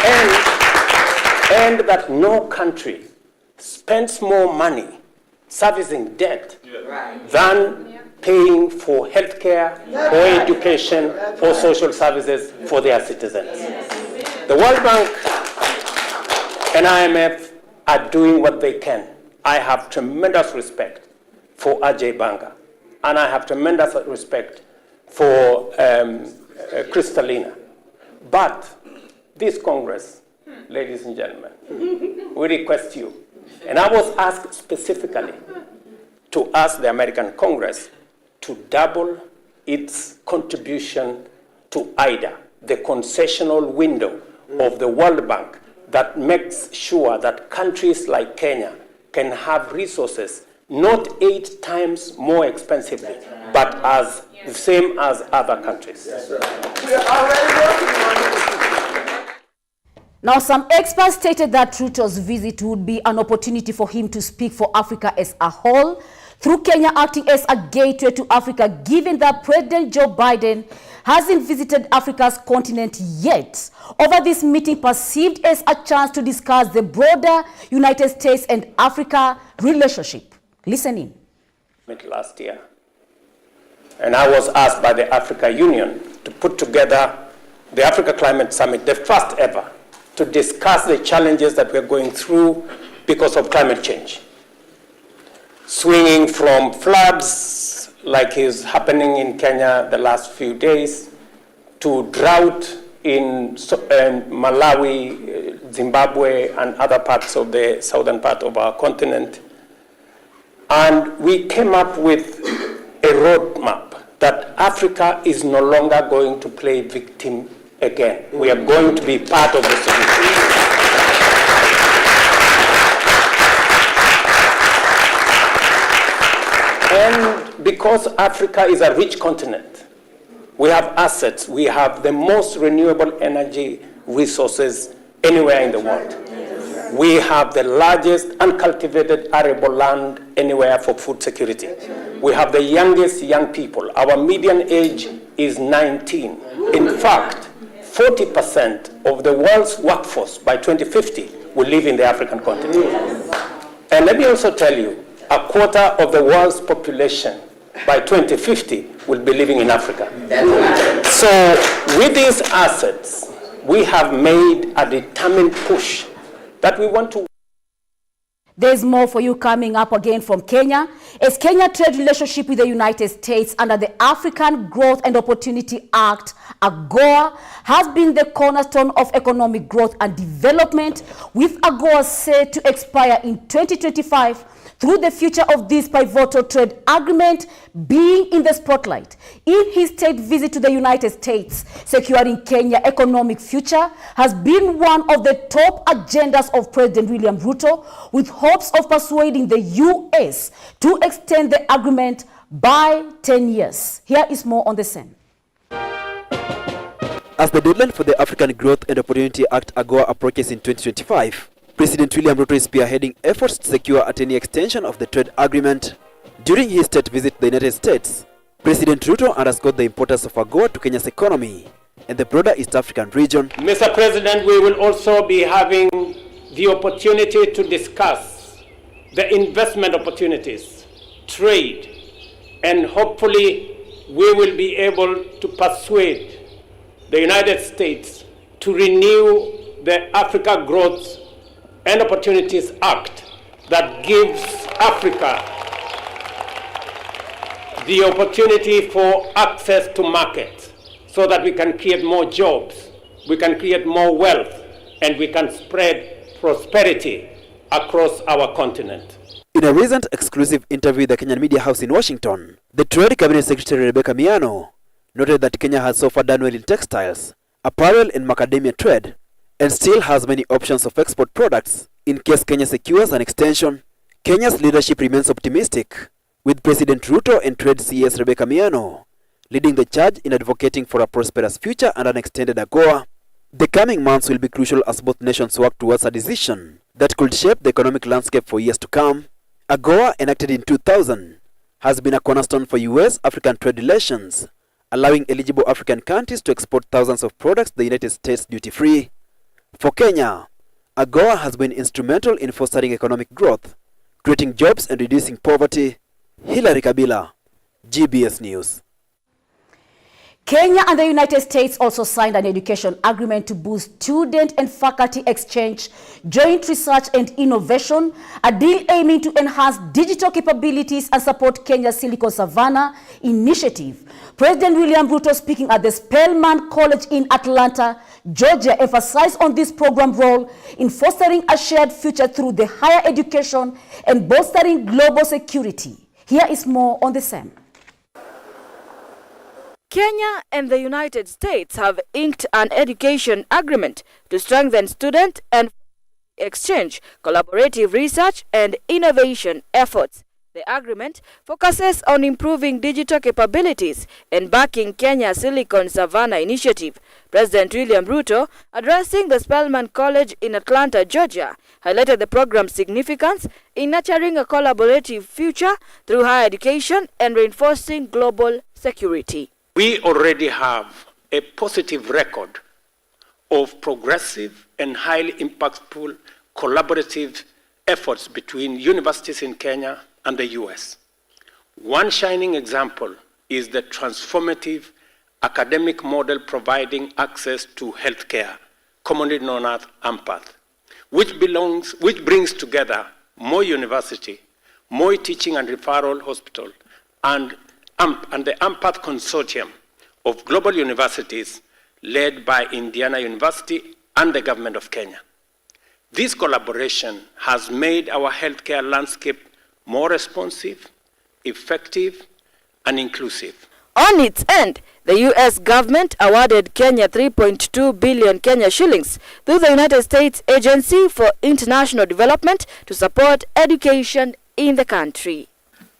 and that no country spends more money servicing debt than paying for healthcare or education or social services for their citizens. The World Bank and IMF are doing what they can. I have tremendous respect for Ajay Banga, and I have tremendous respect for Kristalina. But this Congress, ladies and gentlemen, we request you, and I was asked specifically to ask the American Congress to double its contribution to IDA, the concessional window of the World Bank that makes sure that countries like Kenya can have resources not 8 times more expensively, but as the same as other countries. We are already working on it. Now, some experts stated that Ruto's visit would be an opportunity for him to speak for Africa as a whole, through Kenya acting as a gateway to Africa, given that President Joe Biden hasn't visited Africa's continent yet. Over this meeting perceived as a chance to discuss the broader United States and Africa relationship. Listen in. Last year, and I was asked by the Africa Union to put together the Africa Climate Summit, the first ever, to discuss the challenges that we're going through because of climate change. Swinging from floods, like is happening in Kenya the last few days, to drought in Malawi, Zimbabwe, and other parts of the southern part of our continent. And we came up with a roadmap that Africa is no longer going to play victim again. We are going to be part of the solution. And because Africa is a rich continent, we have assets. We have the most renewable energy resources anywhere in the world. We have the largest uncultivated arable land anywhere for food security. We have the youngest young people. Our median age is 19. In fact, 40% of the world's workforce by 2050 will live in the African continent. And let me also tell you, a quarter of the world's population by 2050 will be living in Africa. So with these assets, we have made a determined push that we want to. There's more for you coming up again from Kenya. As Kenya trade relationship with the United States under the African Growth and Opportunity Act, AGOA, has been the cornerstone of economic growth and development, with AGOA set to expire in 2025, through the future of this pivotal trade agreement being in the spotlight. In his state visit to the United States, securing Kenya's economic future has been one of the top agendas of President William Ruto, with hopes of persuading the U.S. to extend the agreement by 10 years. Here is more on the same. As the deadline for the African Growth and Opportunity Act AGOA approaches in 2025, President William Ruto is spearheading efforts to secure a 10-year extension of the trade agreement. During his state visit to the United States, President Ruto underscored the importance of AGOA to Kenya's economy and the broader East African region. Mr. President, we will also be having the opportunity to discuss the investment opportunities, trade, and hopefully we will be able to persuade the United States to renew the Africa Growth and Opportunities Act that gives Africa the opportunity for access to markets so that we can create more jobs, we can create more wealth, and we can spread prosperity across our continent. In a recent exclusive interview with the Kenyan Media House in Washington, the Trade Cabinet Secretary Rebecca Miano noted that Kenya has so far done well in textiles, apparel, and macadamia trade, and still has many options of export products in case Kenya secures an extension. Kenya's leadership remains optimistic, with President Ruto and Trade CS Rebecca Miano leading the charge in advocating for a prosperous future and an extended AGOA. The coming months will be crucial as both nations work towards a decision that could shape the economic landscape for years to come. AGOA, enacted in 2000, has been a cornerstone for US-African trade relations, allowing eligible African countries to export thousands of products to the United States duty-free. For Kenya, AGOA has been instrumental in fostering economic growth, creating jobs and reducing poverty. Hilary Kabila, GBS News. Kenya and the United States also signed an education agreement to boost student and faculty exchange, joint research and innovation, a deal aiming to enhance digital capabilities and support Kenya's Silicon Savannah initiative. President William Ruto, speaking at the Spelman College in Atlanta, Georgia, emphasized on this program role in fostering a shared future through the higher education and bolstering global security. Here is more on the same. Kenya and the United States have inked an education agreement to strengthen student and exchange, collaborative research and innovation efforts. The agreement focuses on improving digital capabilities and backing Kenya's Silicon Savannah initiative. President William Ruto, addressing the Spelman College in Atlanta, Georgia, highlighted the program's significance in nurturing a collaborative future through higher education and reinforcing global security. We already have a positive record of progressive and highly impactful collaborative efforts between universities in Kenya and the US. One shining example is the transformative academic model providing access to healthcare, commonly known as AMPATH, which brings together Moi University, Moi Teaching and Referral Hospital, and the AMPATH Consortium of global universities led by Indiana University and the government of Kenya. This collaboration has made our healthcare landscape more responsive, effective, and inclusive. On its end, the U.S. government awarded Kenya 3.2 billion Kenya shillings through the United States Agency for International Development to support education in the country.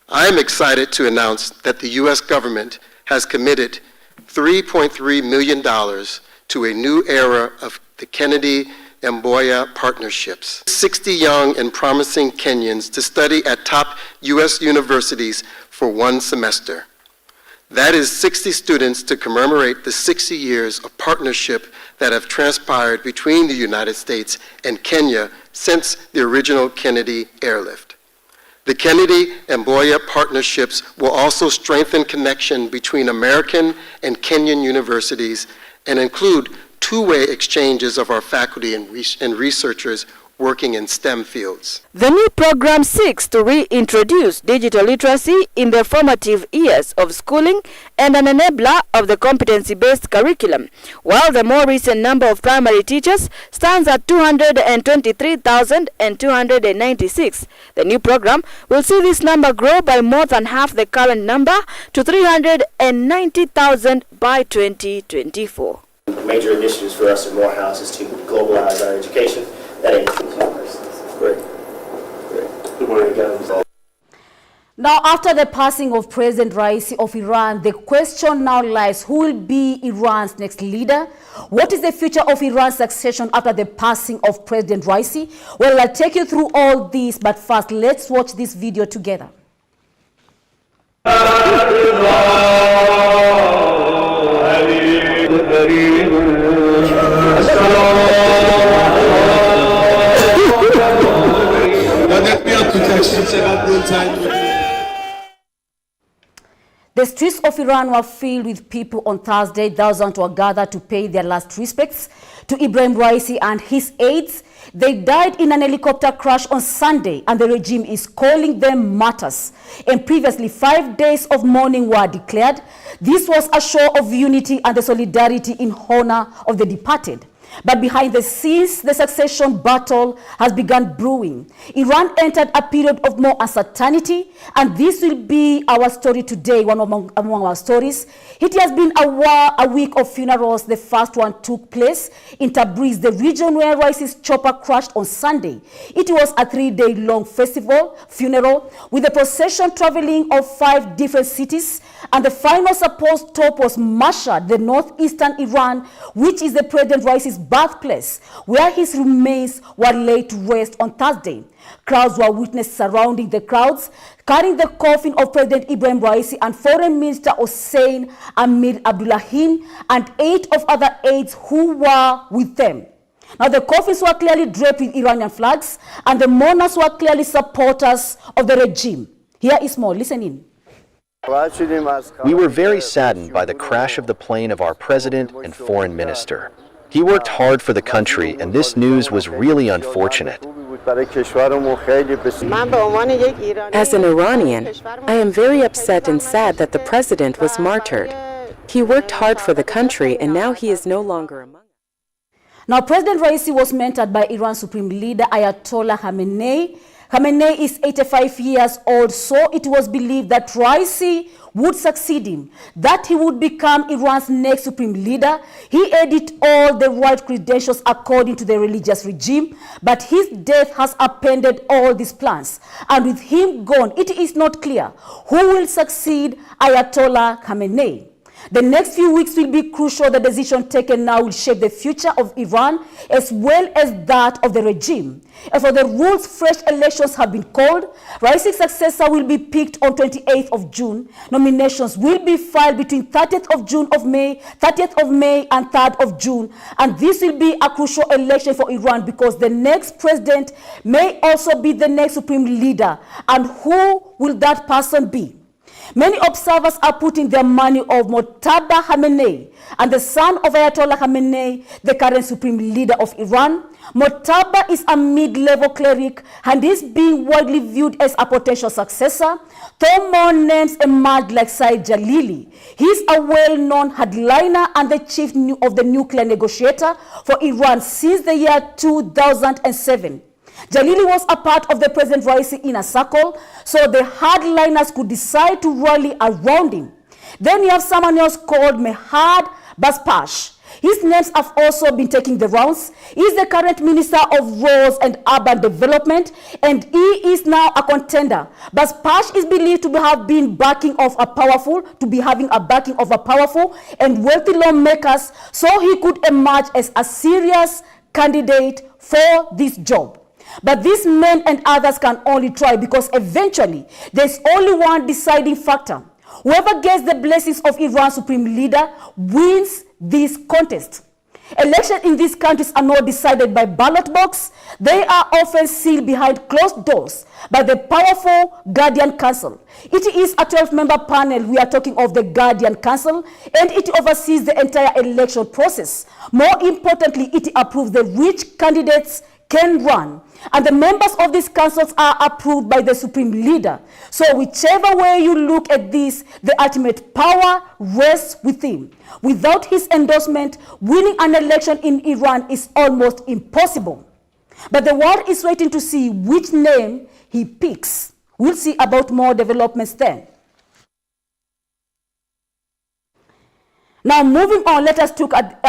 I am excited to announce that the U.S. government has committed $3.3 million to a new era of the Kennedy-Mboya partnerships. 60 young and promising Kenyans to study at top U.S. universities for one semester. That is 60 students to commemorate the 60 years of partnership that have transpired between the United States and Kenya since the original Kennedy airlift. The Kennedy-Mboya partnerships will also strengthen connection between American and Kenyan universities and include two-way exchanges of our faculty and researchers working in STEM fields. The new program seeks to reintroduce digital literacy in the formative years of schooling and an enabler of the competency-based curriculum, while the more recent number of primary teachers stands at 223,296. The new program will see this number grow by more than half the current number to 390,000 by 2024. Major initiatives for us in Morehouse is to globalize our education. That includes universities. Great. Good morning, guys. Now, after the passing of President Raisi of Iran, the question now lies, who will be Iran's next leader? What is the future of Iran's succession after the passing of President Raisi? Well, I'll take you through all this, but first, let's watch this video together. The streets of Iran were filled with people on Thursday. Thousands were gathered to pay their last respects to Ibrahim Raisi and his aides. They died in an helicopter crash on Sunday, and the regime is calling them martyrs. And previously, 5 days of mourning were declared. This was a show of unity and the solidarity in honor of the departed. But behind the scenes, the succession battle has begun brewing. Iran entered a period of more uncertainty, and this will be our story today, one among our stories. It has been a week of funerals. The first one took place in Tabriz, the region where Raisi's chopper crashed on Sunday. It was a 3-day-long funeral, with a procession traveling of 5 different cities, and the final supposed stop was Mashhad, the northeastern Iran, which is the President Raisi's birthplace, where his remains were laid to rest on Thursday. Crowds were witnessed surrounding the crowds, carrying the coffin of President Ibrahim Raisi and Foreign Minister Hossein Amir Abdullahian and 8 of other aides who were with them. Now, the coffins were clearly draped with Iranian flags, and the mourners were clearly supporters of the regime. Here is more. Listen in. We were very saddened by the crash of the plane of our president and foreign minister. He worked hard for the country, and this news was really unfortunate. As an Iranian, I am very upset and sad that the president was martyred. He worked hard for the country, and now he is no longer among us. Now, President Raisi was mentored by Iran's supreme leader, Ayatollah Khamenei. Khamenei is 85 years old, so it was believed that Raisi would succeed him, that he would become Iran's next supreme leader. He had all the right credentials according to the religious regime, but his death has upended all these plans. And with him gone, it is not clear who will succeed Ayatollah Khamenei. The next few weeks will be crucial. The decision taken now will shape the future of Iran as well as that of the regime. As for the rules, fresh elections have been called. Raisi's successor will be picked on 28th of June. Nominations will be filed between 30th of May and 3rd of June. And this will be a crucial election for Iran because the next president may also be the next supreme leader. And who will that person be? Many observers are putting their money on Mojtaba Khamenei and the son of Ayatollah Khamenei, the current supreme leader of Iran. Mojtaba is a mid-level cleric and is being widely viewed as a potential successor. Though more names emerged like Saeed Jalili. He is a well-known headliner and the chief of the nuclear negotiator for Iran since the year 2007. Jalili was a part of the President Raisi inner circle, so the hardliners could decide to rally around him. Then you have someone else called Mehad Baspash. His names have also been taking the rounds. He is the current Minister of Roads and Urban Development, and he is now a contender. Baspash is believed to have been having a backing of a powerful and wealthy lawmakers, so he could emerge as a serious candidate for this job. But these men and others can only try because eventually there's only one deciding factor. Whoever gets the blessings of Iran's supreme leader wins this contest. Elections in these countries are not decided by ballot box. They are often sealed behind closed doors by the powerful Guardian Council. It is a 12-member panel. We are talking of the Guardian Council, and it oversees the entire election process. More importantly, it approves the which candidates can run. And the members of these councils are approved by the supreme leader. So whichever way you look at this, the ultimate power rests with him. Without his endorsement, winning an election in Iran is almost impossible. But the world is waiting to see which name he picks. We'll see about more developments then. Now moving on, let us look at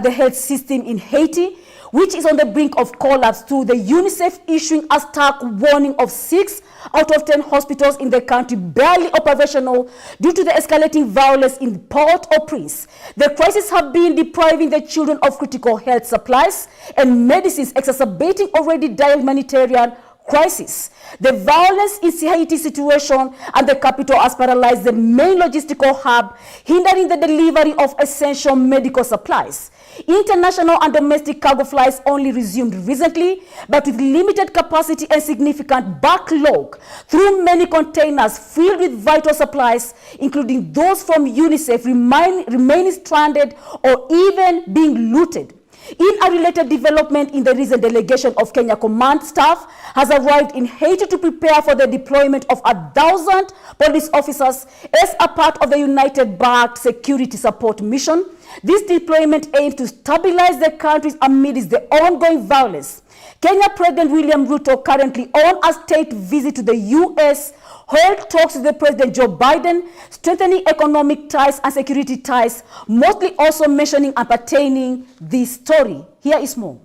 the health system in Haiti, which is on the brink of collapse, to the UNICEF issuing a stark warning of 6 out of 10 hospitals in the country barely operational due to the escalating violence in Port-au-Prince. The crisis have been depriving the children of critical health supplies and medicines, exacerbating already dire humanitarian crisis. The violence in Haiti's situation and the capital has paralyzed the main logistical hub, hindering the delivery of essential medical supplies. International and domestic cargo flights only resumed recently, but with limited capacity and significant backlog through many containers filled with vital supplies, including those from UNICEF, remaining stranded or even being looted. In a related development, in the recent delegation of Kenya command staff has arrived in Haiti to prepare for the deployment of 1,000 police officers as a part of the United-backed security support mission. This deployment aims to stabilize the country amidst the ongoing violence. Kenya President William Ruto, currently on a state visit to the U.S., held talks with the President Joe Biden, strengthening economic ties and security ties, mostly also mentioning and pertaining this story. Here is more.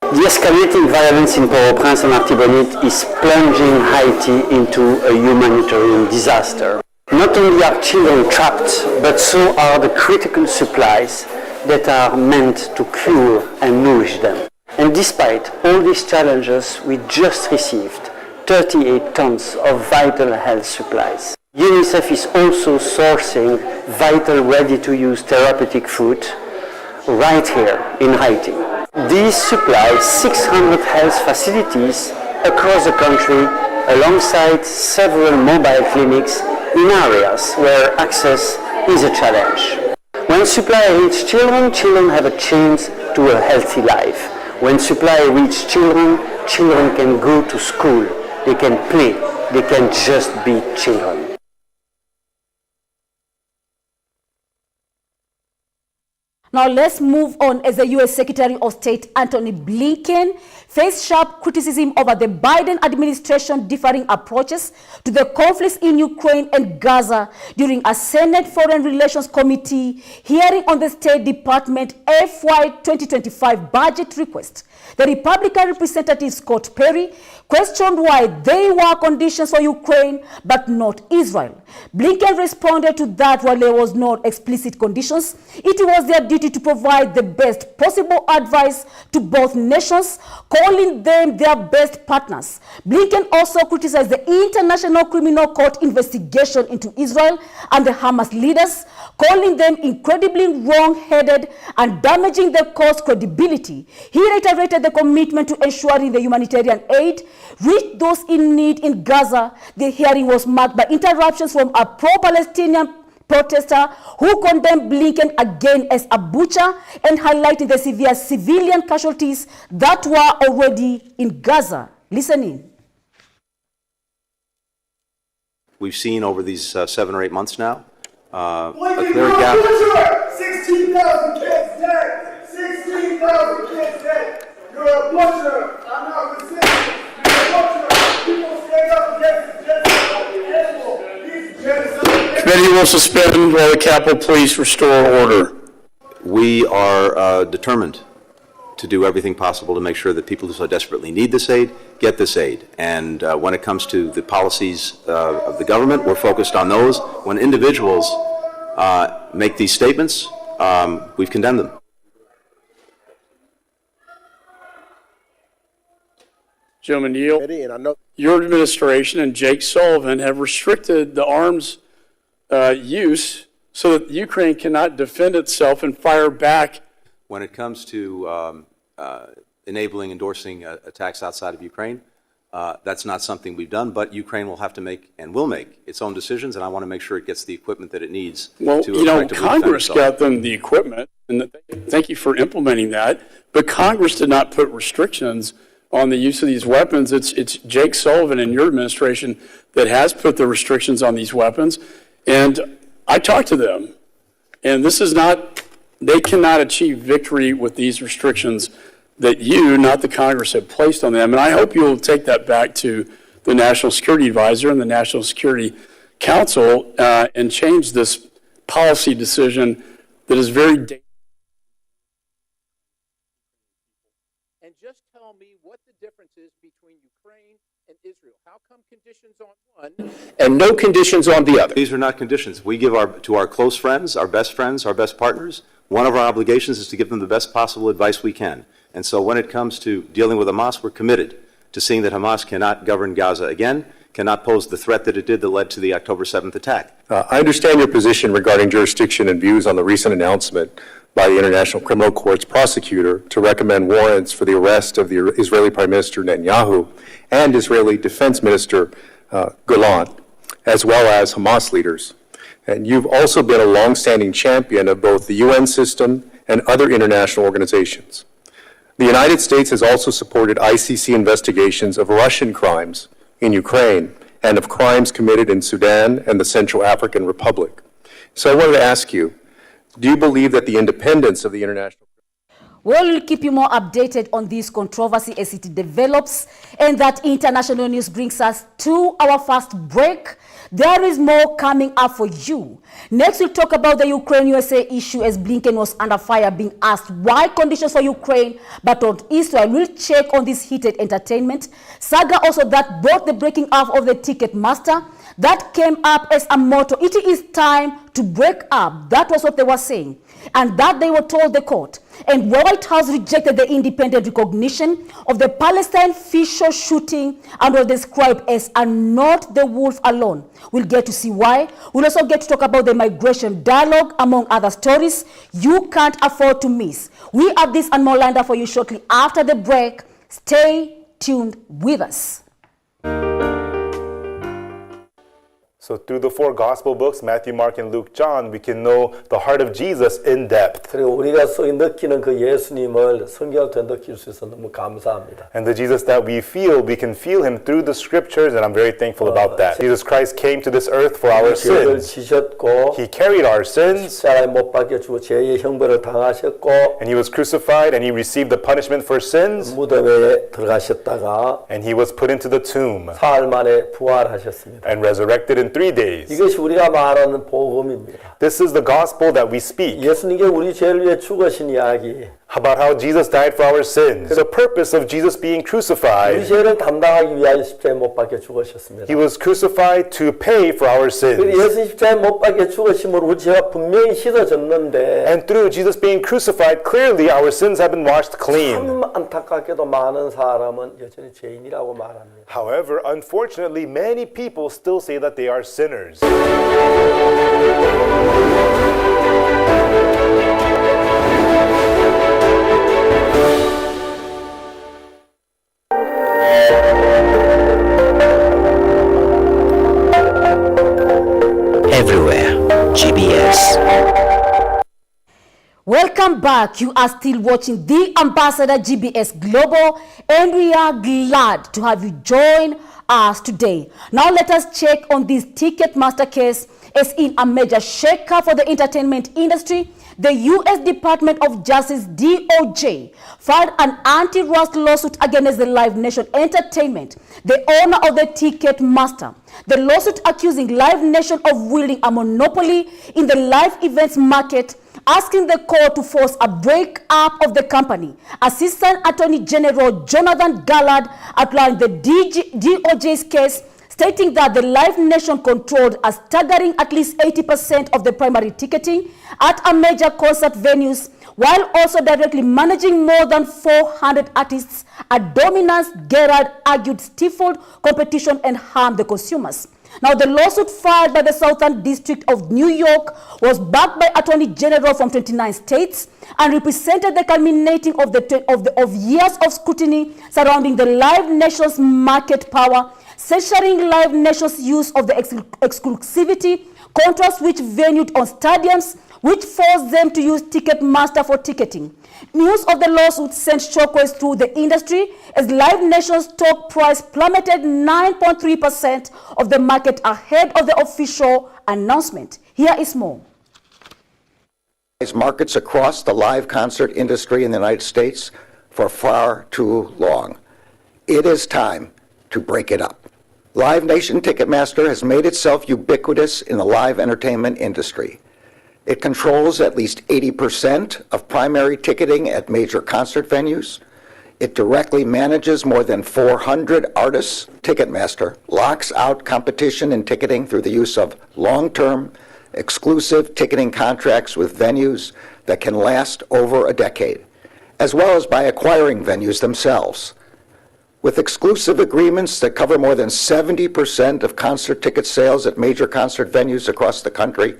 The escalating violence in Port-au-Prince and Artibonite is plunging Haiti into a humanitarian disaster. Not only are children trapped, but so are the critical supplies that are meant to fuel and nourish them. And despite all these challenges, we just received 38 tons of vital health supplies. UNICEF is also sourcing vital ready-to-use therapeutic food right here in Haiti. These supply 600 health facilities across the country alongside several mobile clinics in areas where access is a challenge. When supply reaches children, children have a chance to a healthy life. When supply reaches children, children can go to school, they can play, they can just be children. Now let's move on as the U.S. Secretary of State Antony Blinken faced sharp criticism over the Biden administration differing approaches to the conflicts in Ukraine and Gaza during a Senate Foreign Relations Committee hearing on the State Department FY 2025 budget request. The Republican Representative Scott Perry questioned why there were conditions for Ukraine but not Israel. Blinken responded to that while there was no explicit conditions, it was their duty to provide the best possible advice to both nations, calling them their best partners. Blinken also criticized the International Criminal Court investigation into Israel and the Hamas leaders, calling them incredibly wrong-headed and damaging the court's credibility. He reiterated the commitment to ensuring the humanitarian aid reached those in need in Gaza. The hearing was marked by interruptions from a pro-Palestinian protester who condemned Blinken again as a butcher and highlighting the severe civilian casualties that were already in Gaza. Listen in. We've seen over these 7 or 8 months now a clear gap. 16,000 kids dead! 16,000 kids dead! You're a butcher! I'm not consistent! You're a butcher! People stand up against this genocide! Committee will suspend while the Capitol Police restore order. We are determined to do everything possible to make sure that people who so desperately need this aid get this aid. And when it comes to the policies of the government, we're focused on those. When individuals make these statements, we've condemned them. Gentleman yield. Your administration and Jake Sullivan have restricted the arms use so that Ukraine cannot defend itself and fire back. When it comes to enabling, endorsing attacks outside of Ukraine, that's not something we've done, but Ukraine will have to make and will make its own decisions, and I want to make sure it gets the equipment that it needs to effectively Congress defend itself. got them the equipment, and thank you for implementing that, but Congress did not put restrictions on the use of these weapons. It's Jake Sullivan and your administration that has put the restrictions on these weapons, and I talked to them, and this is not, they cannot achieve victory with these restrictions that you, not the Congress, have placed on them. And I hope you'll take that back to the National Security Advisor and the National Security Council and change this policy decision that is very dangerous. And just tell me what the difference is between Ukraine and Israel. How come conditions on one and no conditions on the other? These are not conditions. We give to our close friends, our best partners, one of our obligations is to give them the best possible advice we can. And so when it comes to dealing with Hamas, we're committed to seeing that Hamas cannot govern Gaza again, cannot pose the threat that it did that led to the October 7th attack. I understand your position regarding jurisdiction and views on the recent announcement by the International Criminal Court's prosecutor to recommend warrants for the arrest of the Israeli Prime Minister Netanyahu and Israeli Defense Minister Gallant, as well as Hamas leaders. And you've also been a longstanding champion of both the UN system and other international organizations. The United States has also supported ICC investigations of Russian crimes in Ukraine and of crimes committed in Sudan and the Central African Republic. So I wanted to ask you, do you believe that the independence of the international... Well, we'll keep you more updated on this controversy as it develops. And that international news brings us to our first break. There is more coming up for you. Next, we'll talk about the Ukraine-USA issue as Blinken was under fire being asked why conditions for Ukraine but not Israel. We'll check on this heated entertainment. Saga also that brought the breaking up of the Ticketmaster. That came up as a motto. It is time to break up. That was what they were saying. And that they were told the court. And White House rejected the independent recognition of the Palestine official shooting and was described as a not the wolf alone. We'll get to see why. We'll also get to talk about the migration dialogue, among other stories you can't afford to miss. We have this and more lined up for you shortly after the break. Stay tuned with us. So through the four gospel books, Matthew, Mark, and Luke, John, we can know the heart of Jesus in depth. 그리고 우리가 느끼는 그 예수님을 성경을 통해 느낄 수 있어서 너무 감사합니다. And the Jesus that we can feel him through the scriptures, and I'm very thankful about that. Jesus Christ came to this earth for our 죄를 sins. 지셨고, He carried our sins, 십자가에 못 박혀 주고 죄의 형벌을 당하셨고, and he was crucified, and he received the punishment for sins, 무덤에 들어가셨다가, and he was put into the tomb, 사흘 만에 부활하셨습니다. and resurrected in 3 days. 이것이 우리가 말하는 복음입니다. This is the gospel that we speak. 예수님께 우리 죄를 위해 죽으신 이야기. About how Jesus died for our sins. The purpose of Jesus being crucified. 우리 죄를 담당하기 위하여 십자가에 못 박혀 죽으셨습니다. He was crucified to pay for our sins. 예수 십자가에 못 박혀 죽으심으로 우리 죄가 분명히 씻어졌는데, and through Jesus being crucified, clearly our sins have been washed clean. 참 안타깝게도 많은 사람은 여전히 죄인이라고 말합니다. However, unfortunately, many people still say that they are sinners. Everywhere, GBS. Welcome back. You are still watching The Ambassador GBS Global, and we are glad to have you join us today. Now let us check on this Ticketmaster case. As in a major shaker for the entertainment industry, the U.S. Department of Justice, DOJ, filed an anti-trust lawsuit against the Live Nation Entertainment, the owner of the Ticketmaster. The lawsuit accusing Live Nation of wielding a monopoly in the live events market, asking the court to force a break-up of the company. Assistant Attorney General Jonathan Gallard outlined the DOJ's case, stating that the Live Nation controlled a staggering at least 80% of the primary ticketing at a major concert venues, while also directly managing more than 400 artists. A dominance, Gallard argued, stifled competition and harmed the consumers. Now, the lawsuit filed by the Southern District of New York was backed by Attorney General from 29 states and represented the culminating of years of scrutiny surrounding the Live Nation's market power, censuring Live Nation's use of the exclusivity contracts which venued on stadiums, which forced them to use Ticketmaster for ticketing. News of the lawsuit sent shockwaves through the industry as Live Nation's stock price plummeted 9.3% of the market ahead of the official announcement. Here is more. Markets across the live concert industry in the United States for far too long. It is time to break it up. Live Nation Ticketmaster has made itself ubiquitous in the live entertainment industry. It controls at least 80% of primary ticketing at major concert venues. It directly manages more than 400 artists. Ticketmaster locks out competition in ticketing through the use of long-term, exclusive ticketing contracts with venues that can last over a decade, as well as by acquiring venues themselves. With exclusive agreements that cover more than 70% of concert ticket sales at major concert venues across the country,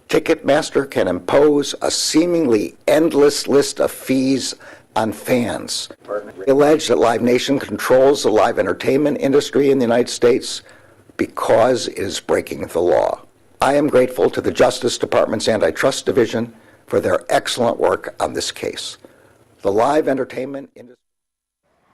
Ticketmaster can impose a seemingly endless list of fees on fans. They allege that Live Nation controls the live entertainment industry in the United States because it is breaking the law. I am grateful to the Justice Department's Antitrust Division for their excellent work on this case. The live entertainment industry.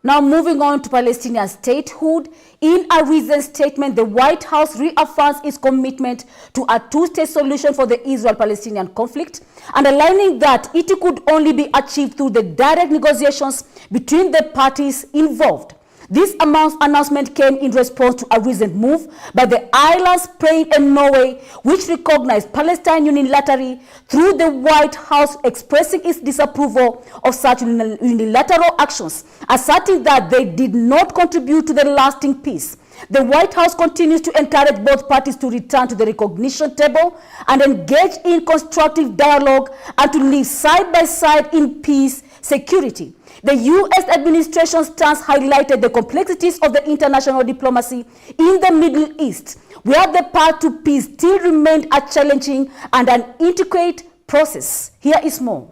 Now moving on to Palestinian statehood. In a recent statement, the White House reaffirms its commitment to a two-state solution for the Israel-Palestinian conflict, underlining that it could only be achieved through the direct negotiations between the parties involved. This announcement came in response to a recent move by the islands, Spain and Norway, which recognized Palestine unilaterally, through the White House expressing its disapproval of such unilateral actions, asserting that they did not contribute to the lasting peace. The White House continues to encourage both parties to return to the recognition table and engage in constructive dialogue and to live side by side in peace, security. The U.S. administration stance highlighted the complexities of the international diplomacy in the Middle East, where the path to peace still remained a challenging and an intricate process. Here is more.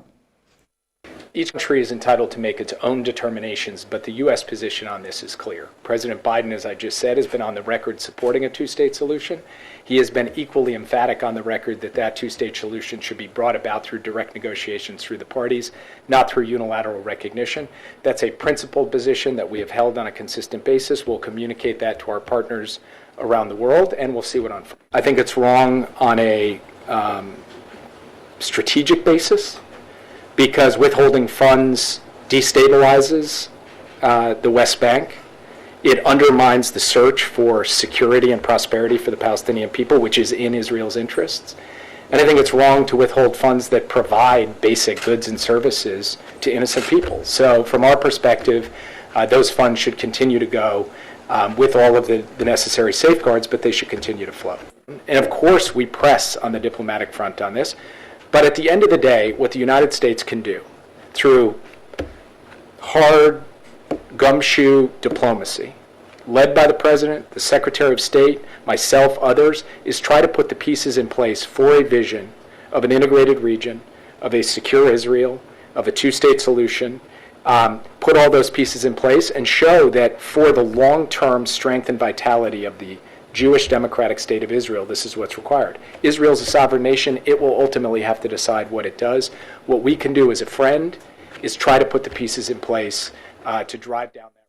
Each country is entitled to make its own determinations, but the U.S. position on this is clear. President Biden, as I just said, has been on the record supporting a two-state solution. He has been equally emphatic on the record that that two-state solution should be brought about through direct negotiations through the parties, not through unilateral recognition. That's a principled position that we have held on a consistent basis. We'll communicate that to our partners around the world, and we'll see what unfolds. I think it's wrong on a strategic basis, because withholding funds destabilizes the West Bank. It undermines the search for security and prosperity for the Palestinian people, which is in Israel's interests. And I think it's wrong to withhold funds that provide basic goods and services to innocent people. So from our perspective, those funds should continue to go with all of the necessary safeguards, but they should continue to flow. And of course, we press on the diplomatic front on this. But at the end of the day, what the United States can do through hard, gumshoe diplomacy, led by the President, the Secretary of State, myself, others, is try to put the pieces in place for a vision of an integrated region, of a secure Israel, of a two-state solution, put all those pieces in place and show that for the long-term strength and vitality of the Jewish democratic state of Israel, this is what's required. Israel is a sovereign nation. It will ultimately have to decide what it does. What we can do as a friend is try to put the pieces in place to drive down that.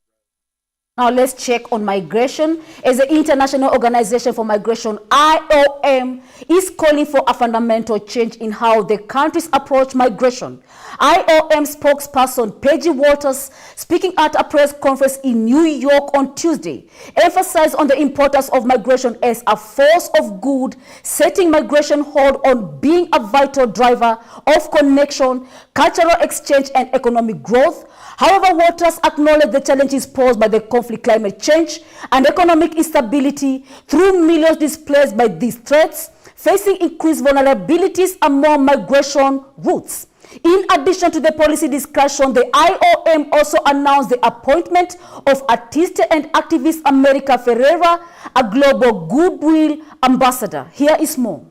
Now let's check on migration. As the International Organization for Migration, IOM, is calling for a fundamental change in how the countries approach migration. IOM spokesperson Peggy Walters, speaking at a press conference in New York on Tuesday, emphasized on the importance of migration as a force of good, setting migration hold on being a vital driver of connection, cultural exchange, and economic growth. However, Walters acknowledged the challenges posed by the conflict, climate change, and economic instability through millions displaced by these threats, facing increased vulnerabilities among migration routes. In addition to the policy discussion, the IOM also announced the appointment of artist and activist America Ferreira, a global goodwill ambassador. Here is more.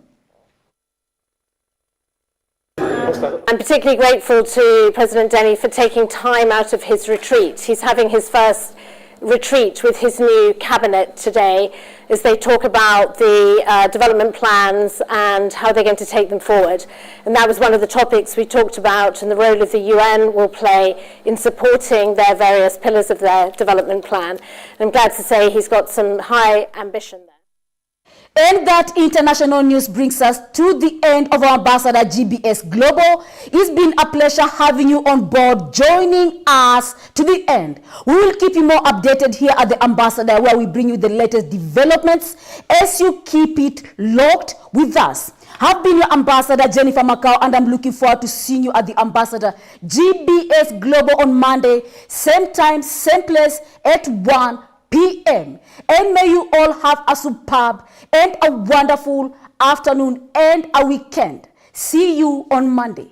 I'm particularly grateful to President Denny for taking time out of his retreat. He's having his first retreat with his new cabinet today as they talk about the development plans and how they're going to take them forward. And that was one of the topics we talked about, and the role of the UN will play in supporting their various pillars of their development plan. And I'm glad to say he's got some high ambition there. And that international news brings us to the end of our Ambassador GBS Global. It's been a pleasure having you on board, joining us to the end. We will keep you more updated here at the Ambassador, where we bring you the latest developments as you keep it locked with us. I've been your Ambassador, Jennifer Macau, and I'm looking forward to seeing you at the Ambassador GBS Global on Monday, same time, same place at 1 p.m. And may you all have a superb and a wonderful afternoon and a weekend. See you on Monday.